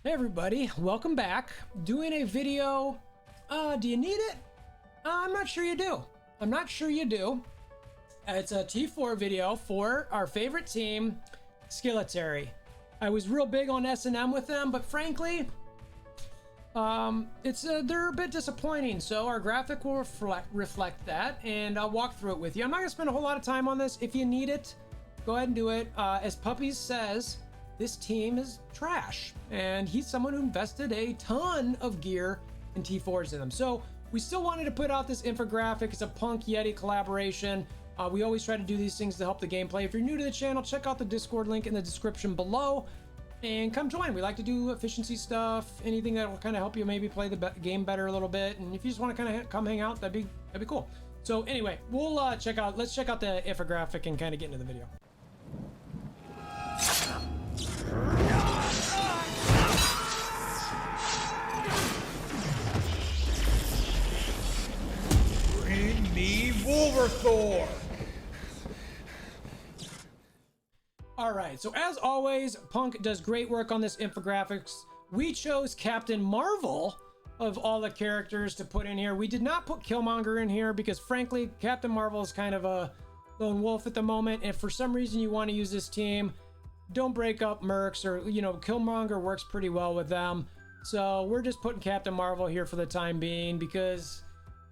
Hey everybody, welcome back. Doing a video. Do you need it? I'm not sure you do. I'm not sure you do. It's a T4 video for our favorite team, Skilletary. I was real big on S&M with them, but frankly, they're a bit disappointing. So our graphic will reflect that, and I'll walk through it with you. I'm not gonna spend a whole lot of time on this. If you need it, go ahead and do it. As Puppies says, this team is trash, and he's someone who invested a ton of gear and T4s in them. So we still wanted to put out this infographic. It's a Punk Yeti collaboration. We always try to do these things to help the gameplay. If you're new to the channel, check out the Discord link in the description below and come join. We like to do efficiency stuff, anything that will kind of help you maybe play the game better a little bit. And if you just want to kind of come hang out, that'd be cool. So anyway, we'll let's check out the infographic and kind of get into the video. Bring me WolverThor! Alright, so as always, Punk does great work on this infographics. We chose Captain Marvel of all the characters to put in here. We did not put Killmonger in here because frankly, Captain Marvel is kind of a lone wolf at the moment. If for some reason you want to use this team, don't break up Mercs, or, you know, Killmonger works pretty well with them. So we're just putting Captain Marvel here for the time being because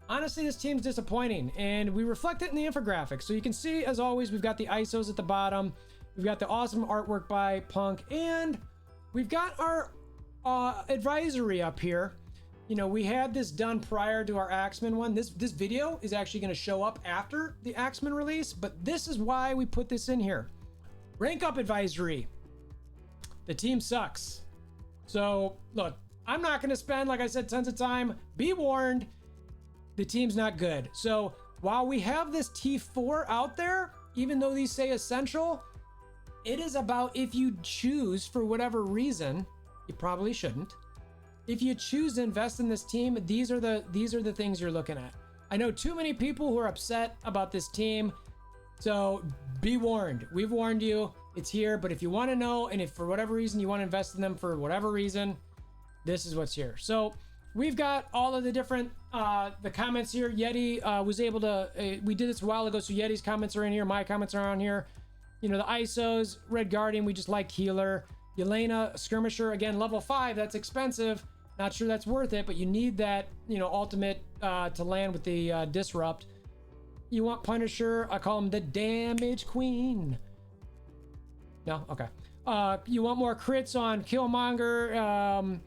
honestly, this team's disappointing, and we reflect it in the infographic. So you can see, as always, we've got the ISOs at the bottom. We've got the awesome artwork by Punk, and we've got our advisory up here. You know, we had this done prior to our Axeman one. This video is actually going to show up after the Axeman release, but this is why we put this in here. Rank up advisory. The team sucks. So look, I'm not going to spend, like I said, tons of time. Be warned, the team's not good. So while we have this T4 out there, even though these say essential, it is about if you choose for whatever reason, you probably shouldn't. If you choose to invest in this team, these are the things you're looking at. I know too many people who are upset about this team. So be warned. We've warned you. It's here. But if you want to know, and if for whatever reason you want to invest in them for whatever reason, this is what's here. So we've got all of the different the comments here. Yeti was able to. We did this a while ago, so Yeti's comments are in here. My comments are on here. You know, the ISOs. Red Guardian, we just like healer. Yelena Skirmisher, again, level 5. That's expensive. Not sure that's worth it, but you need that, you know, ultimate to land with the disrupt. You want Punisher, I call him the Damage Queen. No? Okay. You want more crits on Killmonger.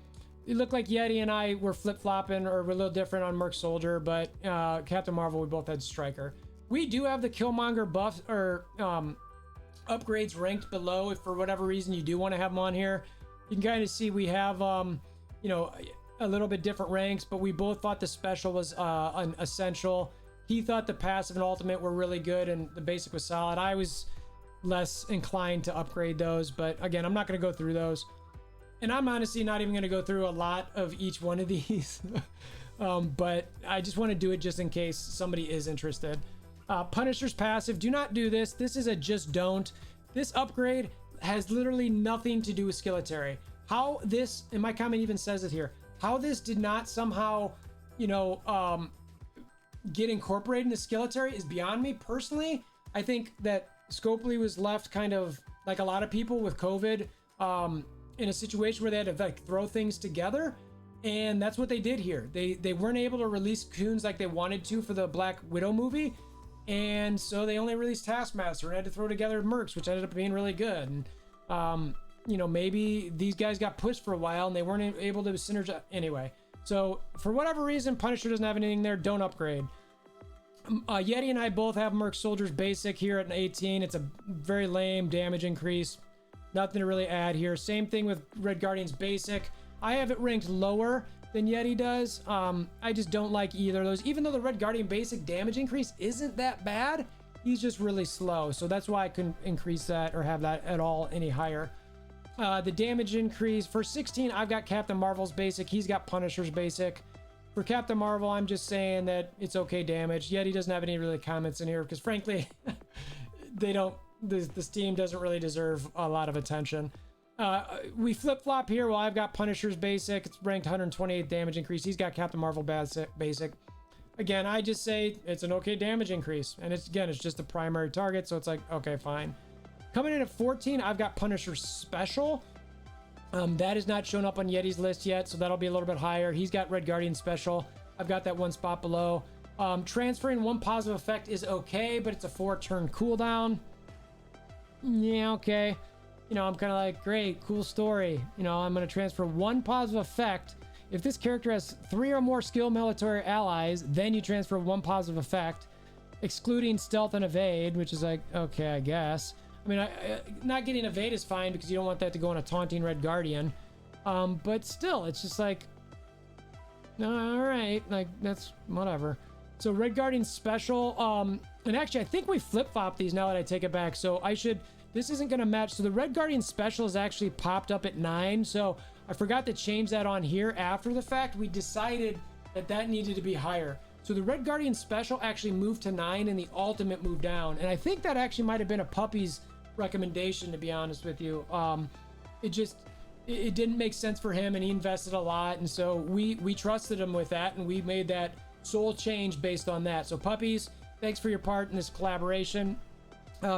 It looked like Yeti and I were flip-flopping, or we're a little different on Merc Soldier, but Captain Marvel, we both had Striker. We do have the Killmonger buffs, or upgrades ranked below if for whatever reason you do want to have them on here. You can kind of see we have, you know, a little bit different ranks, but we both thought the special was an essential. He thought the passive and ultimate were really good, and the basic was solid. I was less inclined to upgrade those, but again, I'm not going to go through those. And I'm honestly not even going to go through a lot of each one of these, but I just want to do it just in case somebody is interested. Punisher's passive, do not do this. This is a just don't. This upgrade has literally nothing to do with Skilletary. How this, and my comment even says it here, how this did not somehow, you know, get incorporated into Skilletary is beyond me. Personally, I think that Scopely was left kind of like a lot of people with COVID in a situation where they had to like throw things together, and that's what they did here. They weren't able to release Coons like they wanted to for the Black Widow movie, and so they only released Taskmaster and had to throw together Mercs, which ended up being really good. And you know, maybe these guys got pushed for a while and they weren't able to synergize anyway. So for whatever reason, Punisher doesn't have anything there. Don't upgrade. Yeti and I both have Merc Soldier's basic here at an 18. It's a very lame damage increase. Nothing to really add here. Same thing with Red Guardian's basic. I have it ranked lower than Yeti does. I just don't like either of those. Even though the Red Guardian basic damage increase isn't that bad, he's just really slow. So that's why I couldn't increase that or have that at all any higher. The damage increase for 16, I've got Captain Marvel's basic. He's got Punisher's basic. For Captain Marvel, I'm just saying that it's okay damage. Yeti doesn't have any really comments in here because frankly, they don't. This team doesn't really deserve a lot of attention. We flip-flop here. Well, I've got Punisher's basic. It's ranked 128 damage increase. He's got Captain Marvel basic. Again, I just say it's an okay damage increase. And it's just the primary target. So it's like, okay, fine. Coming in at 14, I've got Punisher's special. That is not shown up on Yeti's list yet. So that'll be a little bit higher. He's got Red Guardian special. I've got that one spot below. Transferring one positive effect is okay, but it's a 4-turn cooldown. Yeah, okay. You know, I'm kind of like, great, cool story. You know, I'm going to transfer one positive effect. If this character has 3 or more skill military allies, then you transfer one positive effect, excluding stealth and evade, which is like, okay, I guess. I mean, not getting evade is fine because you don't want that to go on a taunting Red Guardian. But still, it's just like, all right, like, that's whatever. So Red Guardian special, and actually, I think we flip-flop these now that I take it back. So this isn't going to match. So the Red Guardian special is actually popped up at 9. So I forgot to change that on here after the fact. We decided that needed to be higher. So the Red Guardian special actually moved to 9 and the ultimate moved down. And I think that actually might have been a puppy's recommendation, to be honest with you. It didn't make sense for him and he invested a lot. And so we trusted him with that and we made that sole change based on that. So puppies, thanks for your part in this collaboration.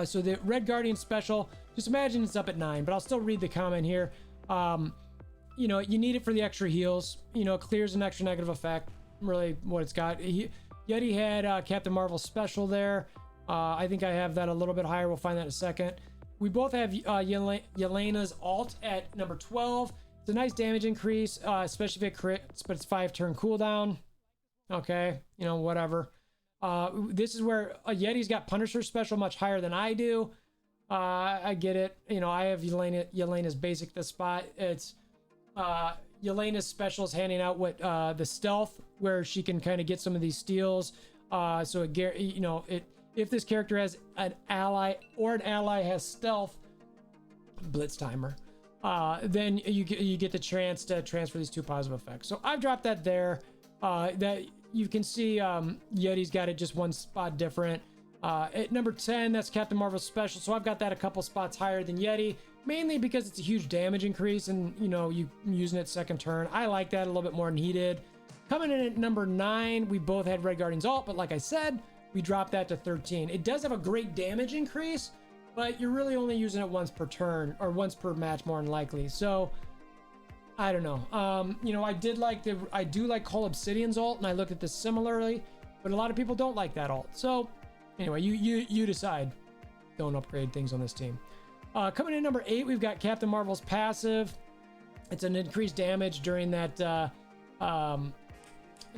So the Red Guardian special, just imagine it's up at 9, but I'll still read the comment here. You know, you need it for the extra heals. You know, it clears an extra negative effect. Really what it's got. Yeti had Captain Marvel special there. I think I have that a little bit higher. We'll find that in a second. We both have Yelena's alt at number 12. It's a nice damage increase, especially if it crits, but it's 5-turn cooldown. Okay, you know, whatever. This is where Yeti's got Punisher special much higher than I do. I get it. You know, I have Yelena's basic this spot. It's Yelena's special is handing out what the stealth, where she can kind of get some of these steals. So it, you know, if this character has an ally or an ally has stealth, blitz timer, then you get the chance to transfer these 2 positive effects. So I've dropped that there. That you can see Yeti's got it just 1 spot different. At number 10, that's Captain Marvel special. So I've got that a couple spots higher than Yeti, mainly because it's a huge damage increase and, you know, you using it 2nd turn. I like that a little bit more than he did. Coming in at number 9, we both had Red Guardian's alt, but like I said, we dropped that to 13. It does have a great damage increase, but you're really only using it once per turn or once per match more than likely. So I don't know. You know, I do like Call Obsidian's alt, and I look at this similarly, but a lot of people don't like that alt. So anyway, you decide. Don't upgrade things on this team. Coming in number 8, we've got Captain Marvel's passive. It's an increased damage during that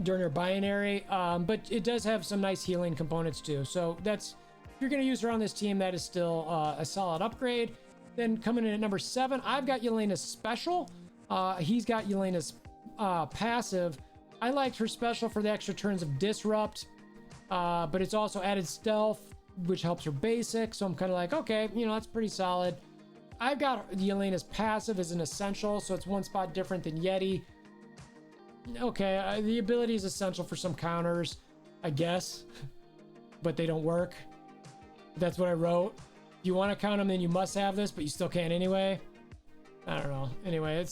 during her binary, but it does have some nice healing components too. So that's, if you're going to use her on this team, that is still a solid upgrade. Then coming in at number 7, I've got Yelena's special. He's got Yelena's passive. I liked her special for the extra turns of disrupt, but it's also added stealth, which helps her basic. So I'm kind of like, okay, you know, that's pretty solid. I've got Yelena's passive as an essential, so it's 1 spot different than Yeti. Okay, the ability is essential for some counters, I guess, but they don't work. That's what I wrote. If you want to count them, then you must have this, but you still can't anyway. I don't know. Anyway,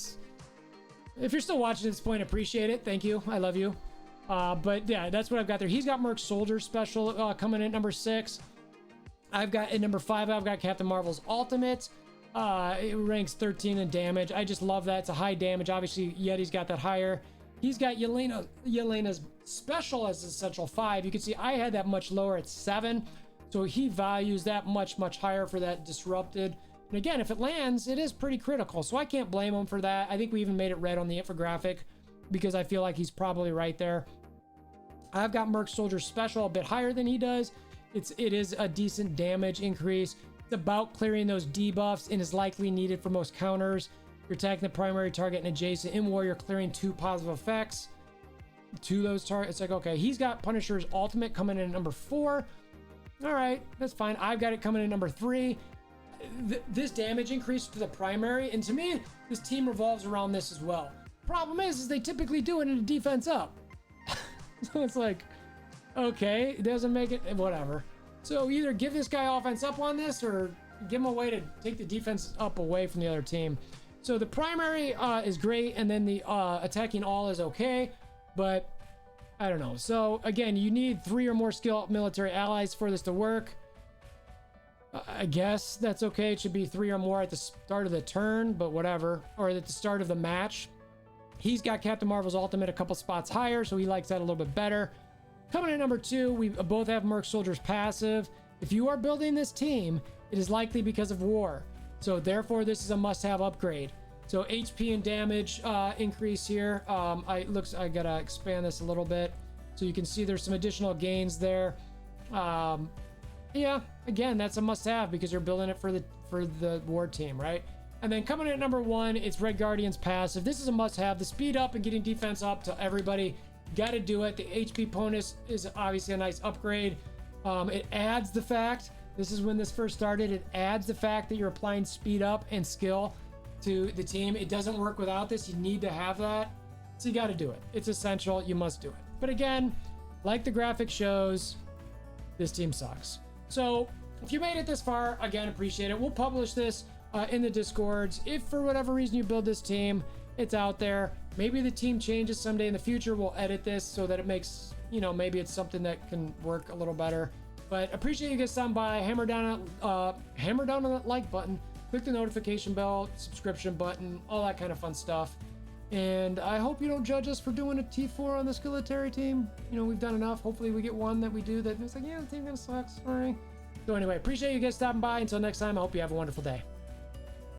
if you're still watching at this point, appreciate it. Thank you. I love you. But yeah, that's what I've got there. He's got Merc Soldier special coming in at number 6. I've got at number 5, I've got Captain Marvel's ultimate. It ranks 13 in damage. I just love that. It's a high damage. Obviously, Yeti's got that higher. He's got Yelena's special as essential 5. You can see I had that much lower at 7. So he values that much higher for that disrupted. And again, if it lands, it is pretty critical. So I can't blame him for that. I think we even made it red on the infographic because I feel like he's probably right there. I've got Merc Soldier special a bit higher than he does. It is a decent damage increase. It's about clearing those debuffs and is likely needed for most counters. You're attacking the primary target and adjacent in war, you're clearing 2 positive effects to those targets. It's like, okay, he's got Punisher's ultimate coming in at number 4. All right, that's fine. I've got it coming in number 3. This damage increase to the primary, and to me, this team revolves around this as well. Problem is they typically do it in a defense up. So it's like, okay, it doesn't make it, whatever. So either give this guy offense up on this or give them a way to take the defense up away from the other team. So the primary is great, and then the attacking all is okay, but I don't know. So again, you need 3 or more skilled military allies for this to work. I guess that's okay. It should be 3 or more at the start of the turn, but whatever. Or at the start of the match. He's got Captain Marvel's ultimate a couple spots higher, so he likes that a little bit better. Coming in number 2, we both have Merc Soldier's passive. If you are building this team, it is likely because of war. So therefore, this is a must-have upgrade. So HP and damage increase here. I gotta expand this a little bit so you can see there's some additional gains there. Yeah, again, that's a must-have because you're building it for the war team, right? And then coming in at number 1, it's Red Guardian's passive. This is a must-have. The speed up and getting defense up to everybody, got to do it. The HP bonus is obviously a nice upgrade. It adds the fact, this is when this first started, it adds the fact that you're applying speed up and skill to the team. It doesn't work without this. You need to have that. So you got to do it. It's essential. You must do it. But again, like the graphic shows, this team sucks. So if you made it this far, again, appreciate it. We'll publish this in the Discords. If for whatever reason you build this team, it's out there. Maybe the team changes someday in the future. We'll edit this so that it makes, maybe it's something that can work a little better. But appreciate you guys stopping by. Hammer down on that like button. Click the notification bell, subscription button, all that kind of fun stuff. And I hope you don't judge us for doing a T4 on the skeleton team. We've done enough. Hopefully we get one that we do that it's like, yeah, the team kind of sucks. Sorry. So anyway, appreciate you guys stopping by. Until next time, I hope you have a wonderful day.